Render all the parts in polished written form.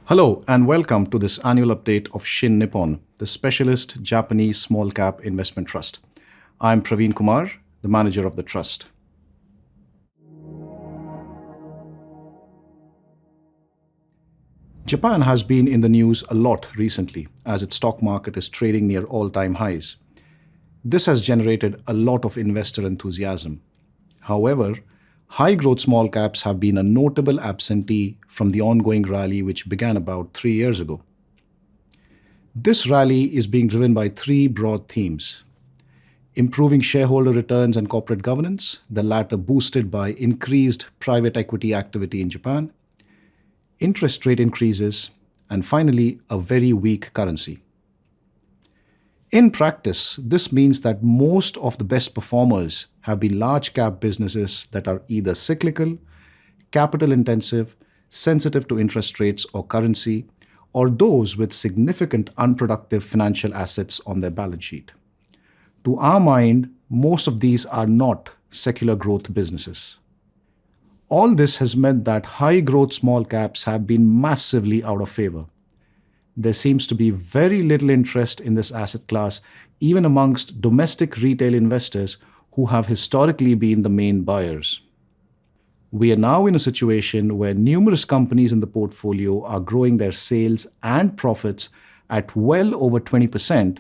Hello and welcome to this annual update of Shin Nippon, the specialist Japanese small cap investment trust. I'm Praveen Kumar, the manager of the trust. Japan has been in the news a lot recently as its stock market is trading near all-time highs. This has generated a lot of investor enthusiasm. However, high-growth small caps have been a notable absentee from the ongoing rally which began about 3 years ago. This rally is being driven by three broad themes: improving shareholder returns and corporate governance, the latter boosted by increased private equity activity in Japan, interest rate increases, and finally, a very weak currency. In practice, this means that most of the best performers have been large cap businesses that are either cyclical, capital intensive, sensitive to interest rates or currency, or those with significant unproductive financial assets on their balance sheet. To our mind, most of these are not secular growth businesses. All this has meant that high growth small caps have been massively out of favor. There seems to be very little interest in this asset class, even amongst domestic retail investors who have historically been the main buyers. We are now in a situation where numerous companies in the portfolio are growing their sales and profits at well over 20%,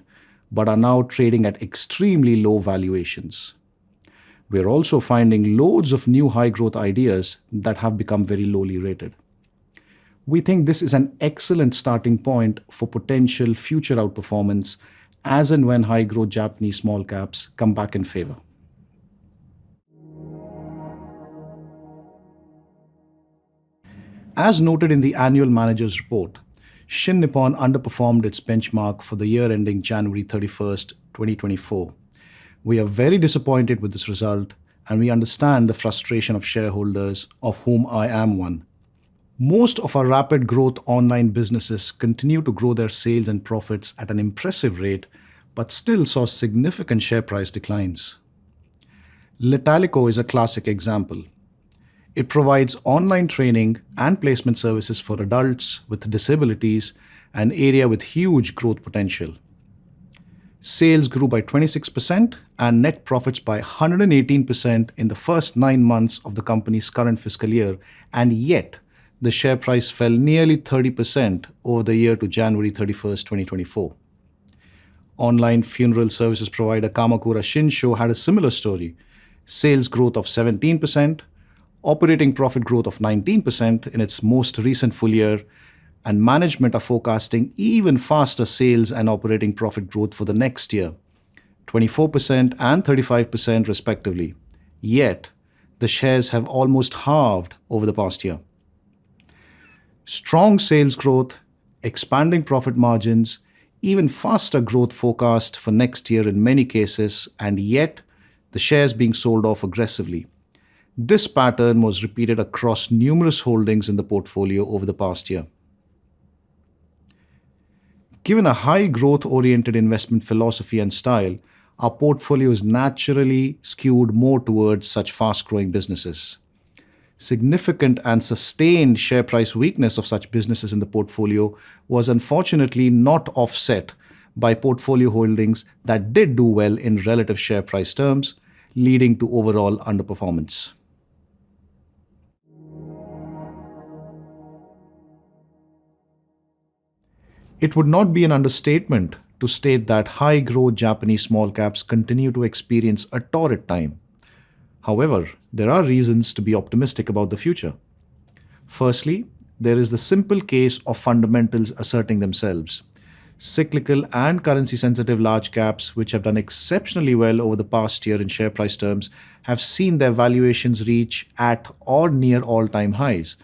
but are now trading at extremely low valuations. We are also finding loads of new high growth ideas that have become very lowly rated. We think this is an excellent starting point for potential future outperformance as and when high growth Japanese small caps come back in favor. As noted in the annual manager's report, Shin Nippon underperformed its benchmark for the year ending January 31st, 2024. We are very disappointed with this result, and we understand the frustration of shareholders, of whom I am one. Most of our rapid growth online businesses continue to grow their sales and profits at an impressive rate, but still saw significant share price declines. Litalico is a classic example. It provides online training and placement services for adults with disabilities, an area with huge growth potential. Sales grew by 26% and net profits by 118% in the first 9 months of the company's current fiscal year, and yet the share price fell nearly 30% over the year to January 31st, 2024. Online funeral services provider Kamakura Shinsho had a similar story: sales growth of 17%, operating profit growth of 19% in its most recent full year, and management are forecasting even faster sales and operating profit growth for the next year, 24% and 35% respectively. Yet, the shares have almost halved over the past year. Strong sales growth, expanding profit margins, even faster growth forecast for next year in many cases, and yet the shares being sold off aggressively. This pattern was repeated across numerous holdings in the portfolio over the past year. Given a high growth-oriented investment philosophy and style, our portfolio is naturally skewed more towards such fast-growing businesses. Significant and sustained share price weakness of such businesses in the portfolio was unfortunately not offset by portfolio holdings that did do well in relative share price terms, leading to overall underperformance. It would not be an understatement to state that high-growth Japanese small caps continue to experience a torrid time. However, there are reasons to be optimistic about the future. Firstly, there is the simple case of fundamentals asserting themselves. Cyclical and currency-sensitive large caps, which have done exceptionally well over the past year in share price terms, have seen their valuations reach at or near all-time highs.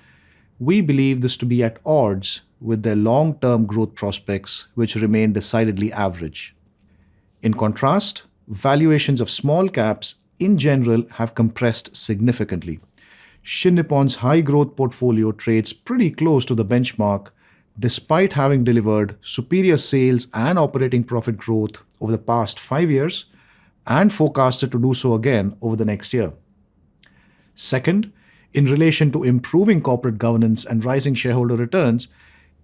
We believe this to be at odds with their long-term growth prospects, which remain decidedly average. In contrast, valuations of small caps in general have compressed significantly. Shin Nippon's high-growth portfolio trades pretty close to the benchmark, despite having delivered superior sales and operating profit growth over the past 5 years and forecasted to do so again over the next year. Second, in relation to improving corporate governance and rising shareholder returns,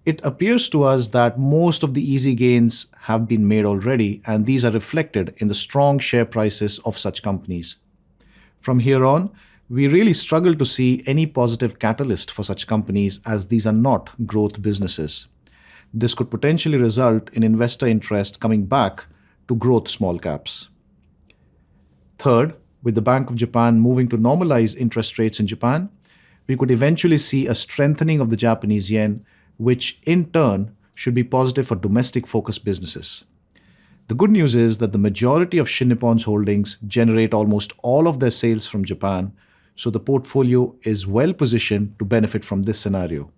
It appears to us that most of the easy gains have been made already, and these are reflected in the strong share prices of such companies. From here on, we really struggle to see any positive catalyst for such companies as these are not growth businesses. This could potentially result in investor interest coming back to growth small caps. Third, with the Bank of Japan moving to normalize interest rates in Japan, we could eventually see a strengthening of the Japanese yen, which in turn should be positive for domestic focused businesses. The good news is that the majority of Shin Nippon's holdings generate almost all of their sales from Japan, so the portfolio is well positioned to benefit from this scenario.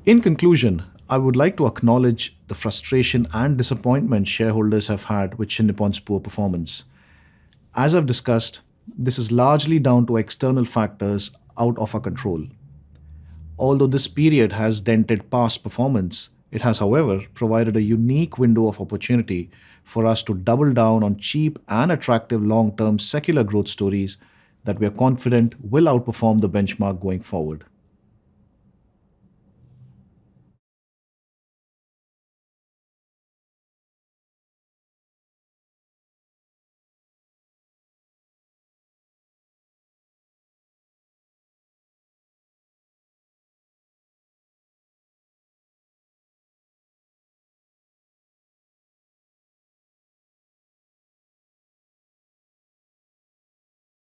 In conclusion, I would like to acknowledge the frustration and disappointment shareholders have had with Shin Nippon's poor performance. As I've discussed, this is largely down to external factors out of our control. Although this period has dented past performance, it has, however, provided a unique window of opportunity for us to double down on cheap and attractive long term secular growth stories that we are confident will outperform the benchmark going forward.